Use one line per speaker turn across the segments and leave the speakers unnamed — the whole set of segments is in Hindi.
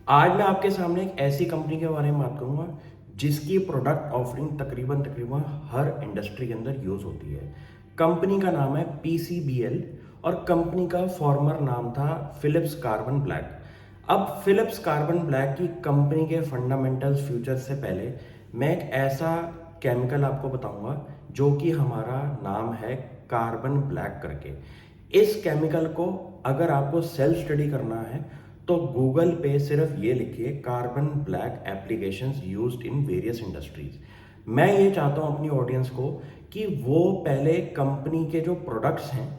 आज मैं आपके सामने एक ऐसी कंपनी के बारे में बात करूंगा जिसकी प्रोडक्ट ऑफरिंग तकरीबन हर इंडस्ट्री के अंदर यूज होती है। कंपनी का नाम है पीसीबीएल और कंपनी का फॉर्मर नाम था फिलिप्स कार्बन ब्लैक। अब फिलिप्स कार्बन ब्लैक की कंपनी के फंडामेंटल्स फ्यूचर से पहले मैं एक ऐसा केमिकल आपको बताऊंगा जो कि हमारा नाम है कार्बन ब्लैक करके। इस केमिकल को अगर आपको सेल्फ स्टडी करना है तो गूगल पे सिर्फ ये लिखिए carbon black applications used in various industries. मैं ये चाहता हूँ अपनी ऑडियंस को कि वो पहले कंपनी के जो प्रोडक्ट्स हैं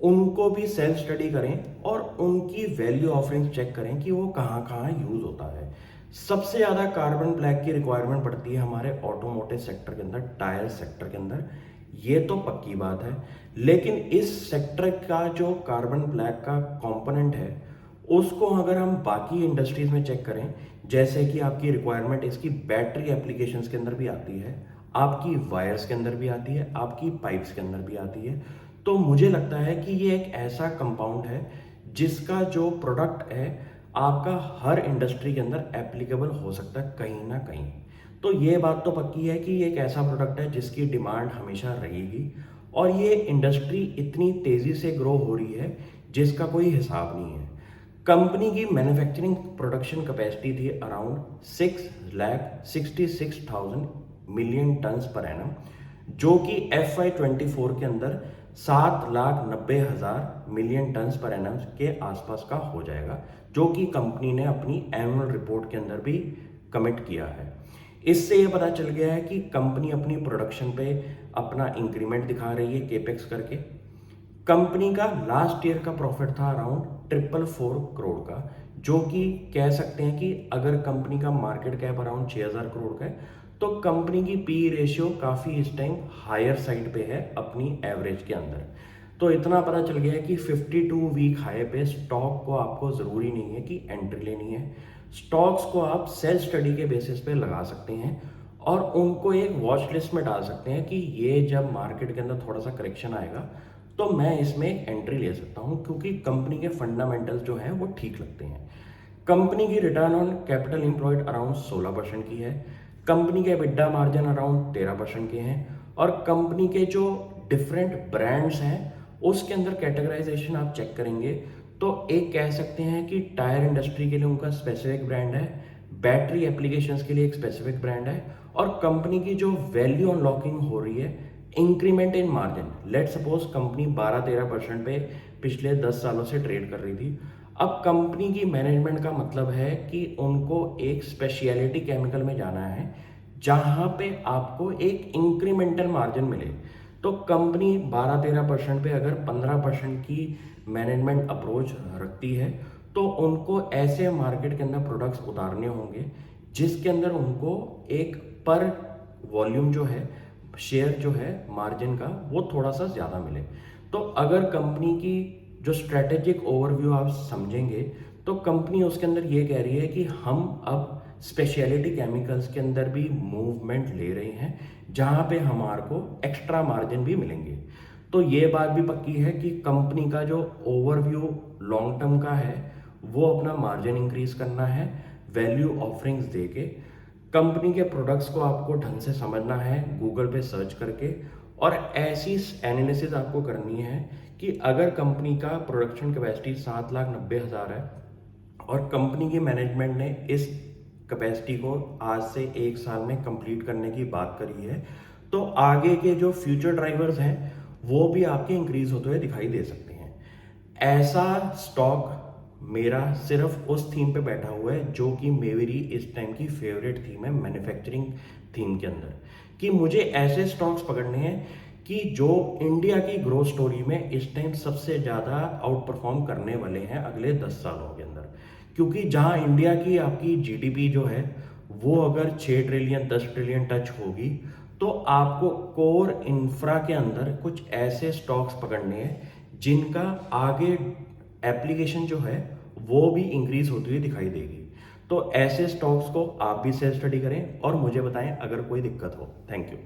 उनको भी सेल्फ स्टडी करें और उनकी वैल्यू ऑफरिंग्स चेक करें कि वो कहाँ कहाँ यूज होता है। सबसे ज़्यादा कार्बन ब्लैक की रिक्वायरमेंट पड़ती है हमारे ऑटोमोटिव सेक्टर के अंदर, टायर सेक्टर के अंदर। ये तो पक्की बात है, लेकिन इस सेक्टर का जो कार्बन ब्लैक का कंपोनेंट है उसको अगर हम बाकी इंडस्ट्रीज में चेक करें, जैसे कि आपकी रिक्वायरमेंट इसकी बैटरी एप्लीकेशंस के अंदर भी आती है, आपकी वायर्स के अंदर भी आती है, आपकी पाइप्स के अंदर भी आती है, तो मुझे लगता है कि ये एक ऐसा कंपाउंड है जिसका जो प्रोडक्ट है आपका हर इंडस्ट्री के अंदर एप्लीकेबल हो सकता है कहीं ना कहीं। तो ये बात तो पक्की है कि ये एक ऐसा प्रोडक्ट है जिसकी डिमांड हमेशा रहेगी और ये इंडस्ट्री इतनी तेज़ी से ग्रो हो रही है जिसका कोई हिसाब नहीं है। कंपनी की मैन्युफैक्चरिंग प्रोडक्शन कैपेसिटी थी around 6,66,000 million turns per annum, जो कि FY24 के अंदर 7,90,000 मिलियन टन्स पर एनम के आसपास का हो जाएगा, जो कि कंपनी ने अपनी एनुअल रिपोर्ट के अंदर भी कमिट किया है। इससे ये पता चल गया है कि कंपनी अपनी प्रोडक्शन पे अपना इंक्रीमेंट दिखा रही है केपेक्स करके। कंपनी का लास्ट ईयर का प्रॉफिट था अराउंड 444 करोड़ का, जो कि कह सकते हैं कि अगर कंपनी का मार्केट कैप अराउंड 6,000 करोड़ का है तो कंपनी की पी रेशियो काफ़ी इस टाइम हायर साइड पे है अपनी एवरेज के अंदर। तो इतना पता चल गया है कि 52 वीक हाई पे स्टॉक को आपको ज़रूरी नहीं है कि एंट्री लेनी है। स्टॉक्स को आप सेल्फ स्टडी के बेसिस पे लगा सकते हैं और उनको एक वॉच लिस्ट में डाल सकते हैं कि ये जब मार्केट के अंदर थोड़ा सा करेक्शन आएगा तो मैं इसमें एक एंट्री ले सकता हूं, क्योंकि कंपनी के फंडामेंटल्स जो हैं वो ठीक लगते हैं। कंपनी की return on capital employed around 16% की है, कंपनी के EBITDA मार्जिन अराउंड 13% के हैं और कंपनी के जो डिफरेंट ब्रांड्स हैं उसके अंदर कैटेगराइजेशन आप चेक करेंगे तो एक कह सकते हैं कि टायर इंडस्ट्री के लिए उनका स्पेसिफिक ब्रांड है, बैटरी एप्लीकेशंस के लिए एक स्पेसिफिक ब्रांड है और कंपनी की जो वैल्यू अनलॉकिंग हो रही है, increment in margin, let suppose company 12-13% पे पिछले 10 सालों से ट्रेड कर रही थी। अब कंपनी की मैनेजमेंट का मतलब है कि उनको एक स्पेशलिटी केमिकल में जाना है जहां पे आपको एक इंक्रीमेंटल मार्जिन मिले। तो कंपनी 12-13% पे अगर 15% की मैनेजमेंट अप्रोच रखती है तो उनको ऐसे मार्केट के अंदर प्रोडक्ट्स उतारने होंगे जिसके अंदर उनको एक पर वॉल्यूम जो है, शेयर जो है मार्जिन का, वो थोड़ा सा ज़्यादा मिले। तो अगर कंपनी की जो स्ट्रेटेजिक ओवरव्यू आप समझेंगे तो कंपनी उसके अंदर ये कह रही है कि हम अब स्पेशलिटी केमिकल्स के अंदर भी मूवमेंट ले रहे हैं जहां पे हमारे को एक्स्ट्रा मार्जिन भी मिलेंगे। तो ये बात भी पक्की है कि कंपनी का जो ओवरव्यू लॉन्ग टर्म का है वो अपना मार्जिन इंक्रीज करना है वैल्यू ऑफरिंग्स देके। कंपनी के प्रोडक्ट्स को आपको ढंग से समझना है गूगल पे सर्च करके, और ऐसी एनालिसिस आपको करनी है कि अगर कंपनी का प्रोडक्शन कैपेसिटी 7,90,000 है और कंपनी की मैनेजमेंट ने इस कैपेसिटी को आज से 1 साल में कंप्लीट करने की बात करी है, तो आगे के जो फ्यूचर ड्राइवर्स हैं वो भी आपके इंक्रीज होते हुए दिखाई दे सकते हैं। ऐसा स्टॉक मेरा सिर्फ उस थीम पे बैठा हुआ है जो कि मेरी इस टाइम की फेवरेट थीम है मैन्युफैक्चरिंग थीम के अंदर, कि मुझे ऐसे स्टॉक्स पकड़ने हैं कि जो इंडिया की ग्रोथ स्टोरी में इस टाइम सबसे ज़्यादा आउट परफॉर्म करने वाले हैं अगले 10 सालों के अंदर। क्योंकि जहां इंडिया की आपकी जीडीपी जो है वो अगर 6 ट्रिलियन 10 ट्रिलियन टच होगी तो आपको कोर इंफ्रा के अंदर कुछ ऐसे स्टॉक्स पकड़ने हैं जिनका आगे एप्लीकेशन जो है वो भी इंक्रीज होती हुई दिखाई देगी। तो ऐसे स्टॉक्स को आप भी सेल्फ स्टडी करें और मुझे बताएं अगर कोई दिक्कत हो। Thank you.